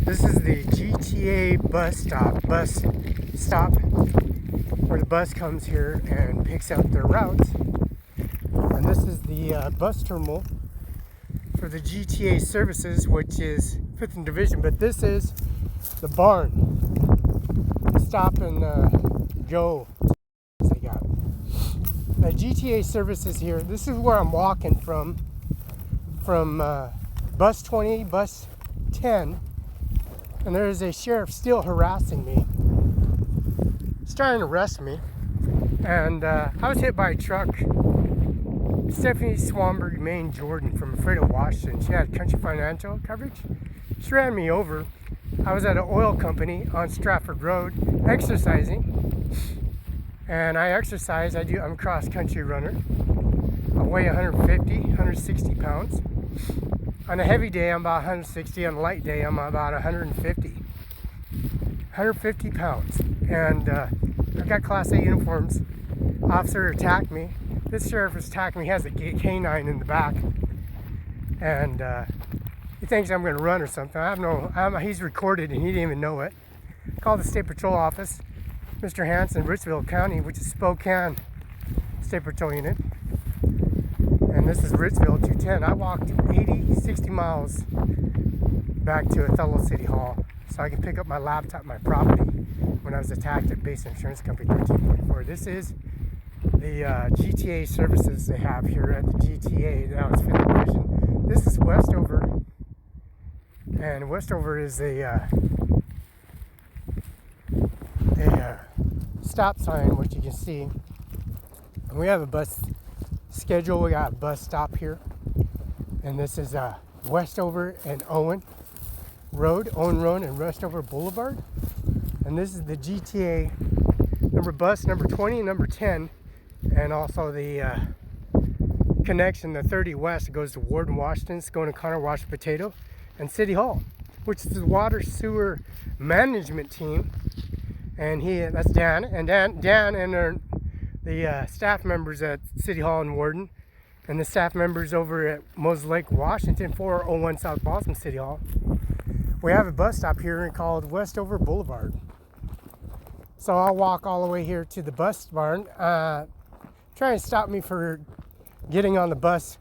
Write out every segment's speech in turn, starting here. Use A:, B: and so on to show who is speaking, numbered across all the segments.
A: This is the GTA bus stop where the bus comes here and picks out their routes. And this is the bus terminal for the GTA services, which is 5th Division. But this is the barn. Stop and go. They got the GTA services here. This is where I'm walking from bus 20, bus 10. And there is a sheriff still harassing me. He's trying to arrest me. And I was hit by a truck. Stephanie Swanberg, Maine Jordan from Fredo, Washington. She had country financial coverage. She ran me over. I was at an oil company on Stratford Road exercising. And I exercise. I'm a cross-country runner. I weigh 150, 160 pounds. On a heavy day, I'm about 160. On a light day, I'm about 150 pounds. And I've got Class A uniforms. Officer attacked me. This sheriff has attacked me. He has a canine in the back. And he thinks I'm going to run or something. He's recorded and he didn't even know it. Called the State Patrol office. Mr. Hanson, Richville County, which is Spokane State Patrol Unit. And this is Richville 210. I walked 60 miles back to Othello City Hall so I can pick up my laptop, my property, when I was attacked at Base Insurance Company 1344. This is the GTA services they have here at the GTA. Now it's 5th Division. This is Westover. And Westover is a stop sign, which you can see. And we have a bus schedule. We got a bus stop here, and this is Westover and Owen Road and Westover Boulevard. And this is the GTA bus number 20 and number 10, and also the connection, the 30 West, goes to Warden, Washington. It's going to Connor, Wash Potato, and City Hall, which is the water sewer management team. And that's Dan and the staff members at City Hall and Warden, and the staff members over at Moses Lake, Washington, 401 South Boston City Hall. We have a bus stop here called Westover Boulevard. So I'll walk all the way here to the bus barn. Try and stop me for getting on the bus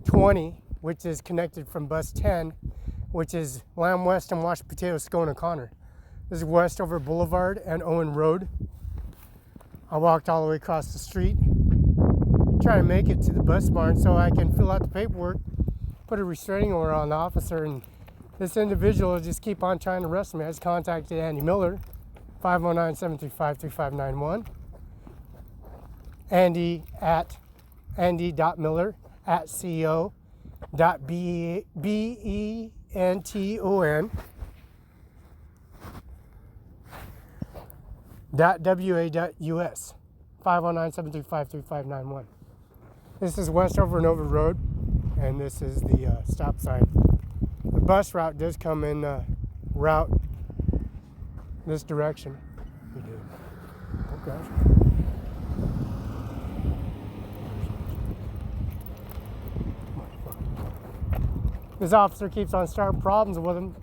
A: 20, which is connected from bus 10, which is Lamb West and Wash Potato, Scone and Connor. This is Westover Boulevard and Owen Road. I walked all the way across the street, trying to make it to the bus barn so I can fill out the paperwork, put a restraining order on the officer, and this individual will just keep on trying to arrest me. I just contacted Andy Miller, 509-735-3591. Andy@co.benton .wa.us, 509-735-3591. This is Westover and Over Road, and this is the stop sign. The bus route does come in route this direction. We do. Oh gosh. This officer keeps on starting problems with him.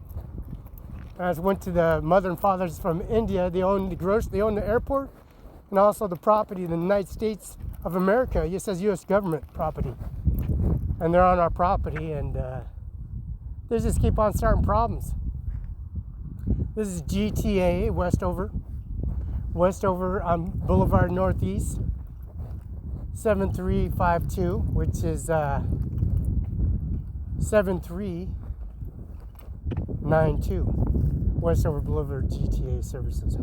A: I went to the mother and fathers from India. They own the airport, and also the property in the United States of America. It says U.S. government property, and they're on our property, and they just keep on starting problems. This is GTA Westover on Boulevard Northeast, 7352, which is 7392. Westover Boulevard GTA services. I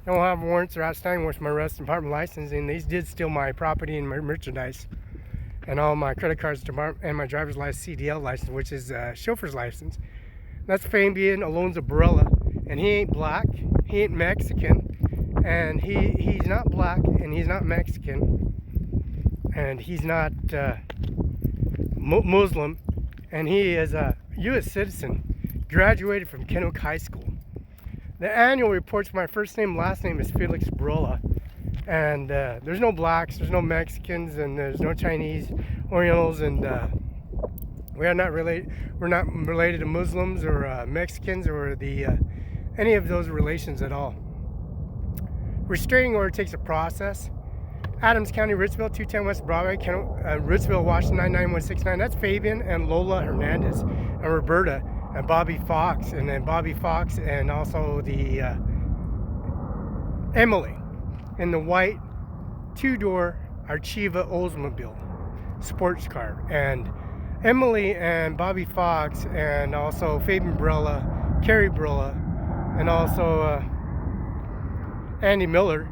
A: don't have warrants or outstanding warrants for my arrest department license, and these did steal my property and my merchandise and all my credit cards and my driver's license, CDL license, which is chauffeur's license. That's Fabian Alonzo Barela, and he ain't black, he ain't Mexican, and he's not black, and he's not Mexican, and he's not Muslim, and he is a U.S. citizen. Graduated from Kennewick High School. The annual reports, my first name, last name is Felix Barela, and there's no blacks, there's no Mexicans, and there's no Chinese, Orientals, and We're not related to Muslims or Mexicans or any of those relations at all. Restraining order takes a process. Adams County, Ritzville, 210 West Broadway, Ritzville, Washington, 99169. That's Fabian and Lola Hernandez and Roberta and Bobby Fox, and then Bobby Fox and also the Emily in the white two-door Archiva Oldsmobile sports car. And Emily and Bobby Fox and also Fabian Barela, Carrie Barela, and also Andy Miller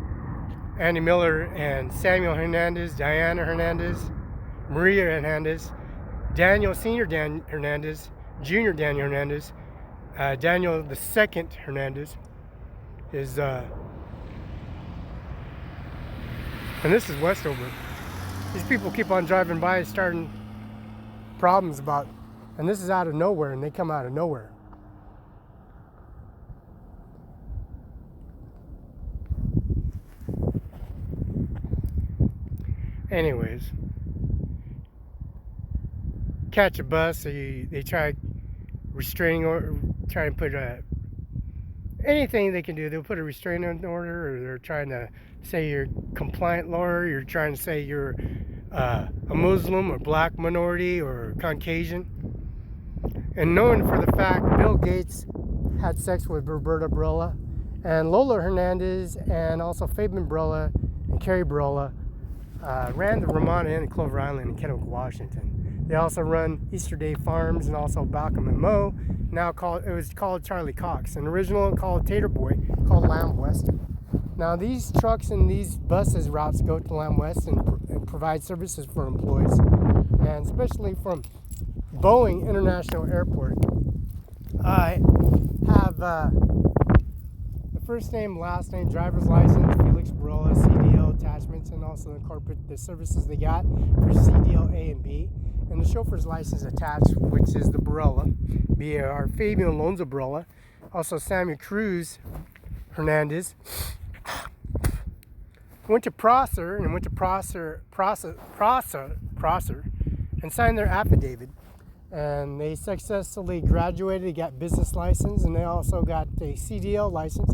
A: and Samuel Hernandez, Diana Hernandez, Maria Hernandez, Daniel Senior Dan Hernandez, Junior Daniel Hernandez, Daniel the Second Hernandez is, and this is Westover. These people keep on driving by, starting problems about, and this is out of nowhere, and they come out of nowhere. Anyways, catch a bus, they try restraining order, try and put anything they can do. They'll put a restraining order, or they're trying to say you're compliant lawyer, you're trying to say you're a Muslim or black minority or Caucasian. And knowing for the fact Bill Gates had sex with Roberta Barela and Lola Hernandez and also Fabian Barela and Carrie Barela ran the Ramona Inn in Clover Island in Kennewick, Washington. They also run Easter Day Farms and also Balcom and Moe. Now it was called Charlie Cox. An original called Tater Boy called Lamb Weston. Now these trucks and these buses routes go to Lamb West and provide services for employees, and especially from Boeing International Airport. I have the first name, last name, driver's license, Felix Barela, CDL attachments, and also the services they got for CDL A and B, and the chauffeur's license attached, which is the Barela, our Fabian Alonzo Barela, also Samuel Cruz Hernandez. Went to Prosser and signed their affidavit, and they successfully graduated. They got business license, and they also got a CDL license,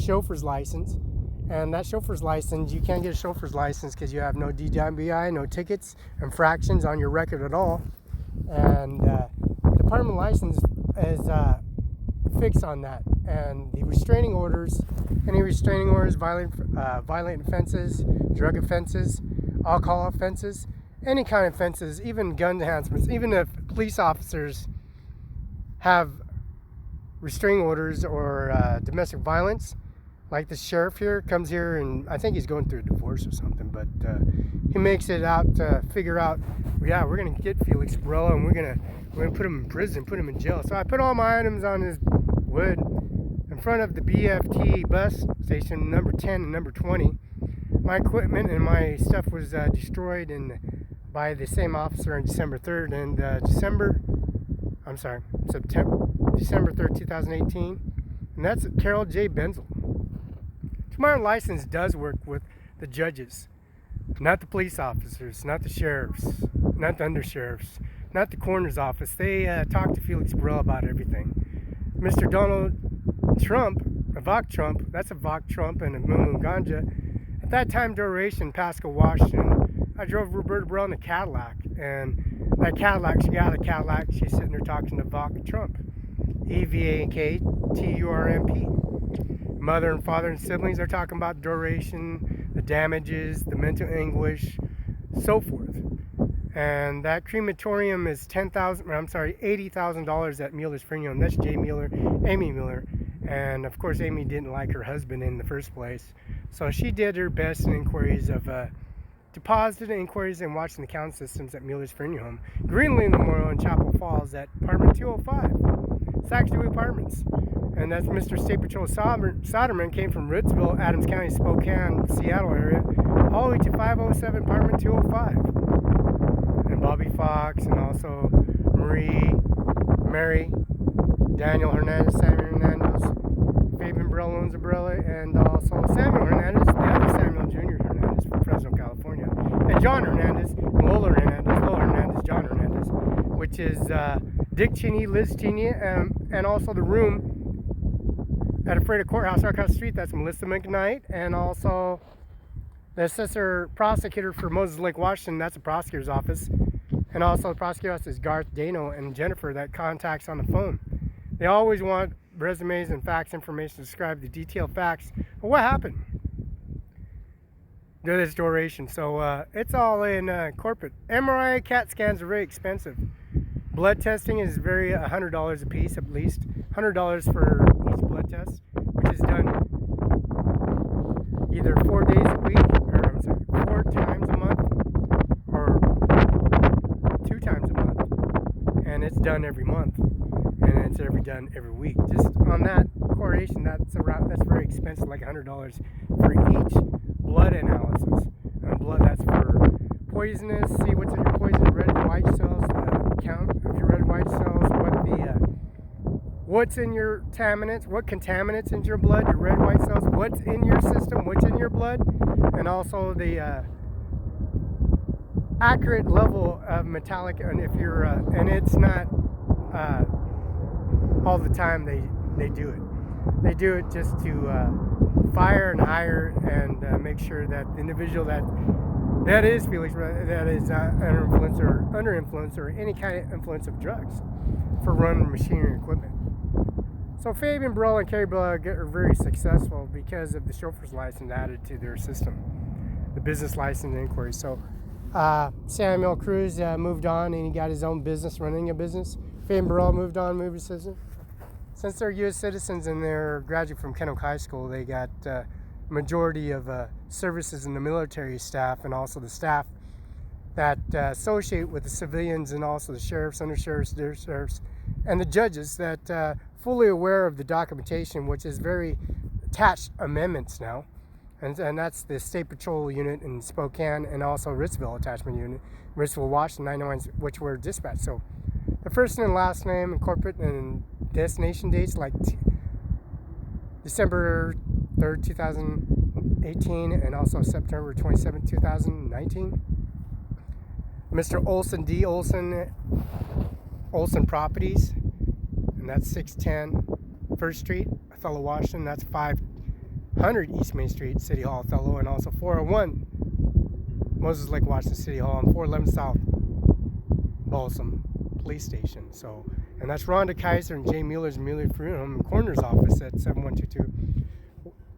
A: chauffeur's license. And that chauffeur's license, you can't get a chauffeur's license because you have no DWI, no tickets, infractions on your record at all. And department license is fixed on that. And the restraining orders, any restraining orders, violent offenses, drug offenses, alcohol offenses, any kind of offenses, even gun enhancements, even if police officers have restraining orders or domestic violence, like the sheriff here comes here, and I think he's going through a divorce or something, but he makes it out to figure out, yeah, we're gonna get Felix Barela and we're gonna put him in prison, put him in jail. So I put all my items on his wood in front of the BFT bus station, number 10 and number 20. My equipment and my stuff was destroyed by the same officer on December 3rd, and December 3rd, 2018. And that's Carol J. Benzel. Cimaron license does work with the judges, not the police officers, not the sheriffs, not the undersheriffs, not the coroner's office. They talk to Felix Barela about everything. Mr. Donald Trump, Avok Trump, that's Avok Trump and a Mumu Ganja. At that time duration, Pasco, Washington, I drove Roberta Barela in a Cadillac, and that Cadillac, she got out of the Cadillac, she's sitting there talking to Avok Trump. EVAKTURMP. Mother and father and siblings are talking about duration, the damages, the mental anguish, so forth. And that crematorium is $80,000 at Mueller's funeral. That's Jay Mueller, Amy Mueller. And of course, Amy didn't like her husband in the first place. So she did her best in inquiries of deposited inquiries and watching the count systems at Mueller's funeral home. Greenland Memorial in Chapel Falls at apartment 205. Saxby Apartments. And that's Mr. State Patrol Soderman, came from Ritzville, Adams County, Spokane, Seattle area, all the way to 507 apartment 205. And Bobby Fox, and also Mary, Daniel Hernandez, Samuel Hernandez, Fabian Barela, and also Samuel Hernandez, the other Samuel Jr. Hernandez from Fresno, California, and John Hernandez, Lola Hernandez, John Hernandez, which is Dick Cheney, Liz Cheney, and also the room at a Freda courthouse right across the street. That's Melissa McKnight, and also the assessor prosecutor for Moses Lake, Washington. That's the prosecutor's office. And also the prosecutor's office is Garth Dano and Jennifer that contacts on the phone. They always want resumes and fax information to describe the detailed facts of what happened during this duration. So it's all in corporate. MRI CAT scans are very expensive. Blood testing is very $100 a piece at least. $100 for each blood test, which is done either 4 days a week, or I'm sorry, 4 times a month, or 2 times a month, and it's done every month, and it's done every week. Just on that correlation, that's very expensive, like $100 for each blood analysis. And blood, that's for poisonous. See what's in your poison red and white cells, the count of your red and white cells, what's in your contaminants, what contaminants in your blood, your red white cells, what's in your system, what's in your blood, and also the accurate level of metallic. And if you're and it's not all the time they do it. They do it just to fire and hire and make sure that the individual that is Felix, that is under influence or any kind of influence of drugs for running machinery and equipment. So Fabian Barela and Kerry Barela are very successful because of the chauffeur's license added to their system, the business license inquiry. So Samuel Cruz moved on and he got his own business, running a business. Fabian Barela moved on, moved to citizen. Since they're U.S. citizens and they're graduate from Kennewick High School, they got majority of services in the military staff and also the staff that associate with the civilians and also the sheriffs, undersheriffs, sheriffs, and the judges that fully aware of the documentation, which is very attached amendments now. And that's the State Patrol unit in Spokane and also Ritzville Attachment Unit, Ritzville, Washington, 901, which were dispatched. So the first and last name and corporate and destination dates like December 3rd, 2018 and also September 27th, 2019. Mr. Olson, D. Olson Properties, and that's 610 1st Street, Othello, Washington. That's 500 East Main Street, City Hall, Othello, and also 401 Moses Lake, Washington, City Hall, and 411 South Balsam Police Station. So, and that's Rhonda Kaiser and Jay Mueller's Mueller Freedom Coroner's Office at 7122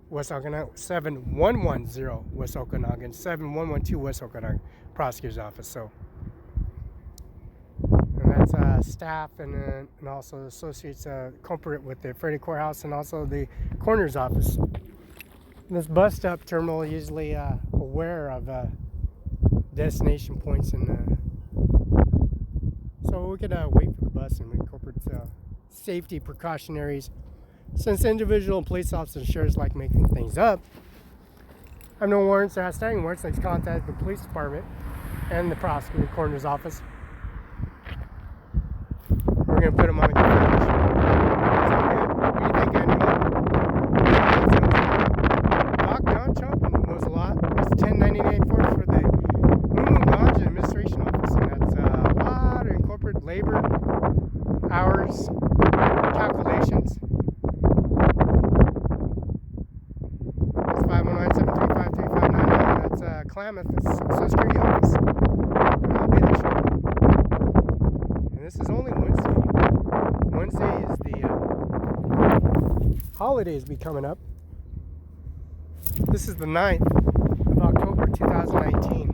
A: West Okanagan, 7110 West Okanagan, 7112 West Okanagan Prosecutor's Office. So, and that's staff and also associates corporate with the Freda Courthouse and also the Coroner's Office. This bus stop terminal usually aware of destination points, and so we could wait for the bus and corporate safety precautionaries. Since individual and police officers and sheriffs like making things up, I have no warrants or outstanding warrants. They contact the police department and the prosecutor coroner's office. We're going to put them on the computer. What do you think, Andy? Lockdown Chopin knows a lot. That's 1099 force for the Mumu Ganja Administration Office, and that's a lot of corporate labor hours calculations. That's 519-735-3599. That's Klamath Social Security Office. And I'll be there shortly. And this is only Wednesday. Wednesday is the holidays be coming up. This is the 9th of October 2019.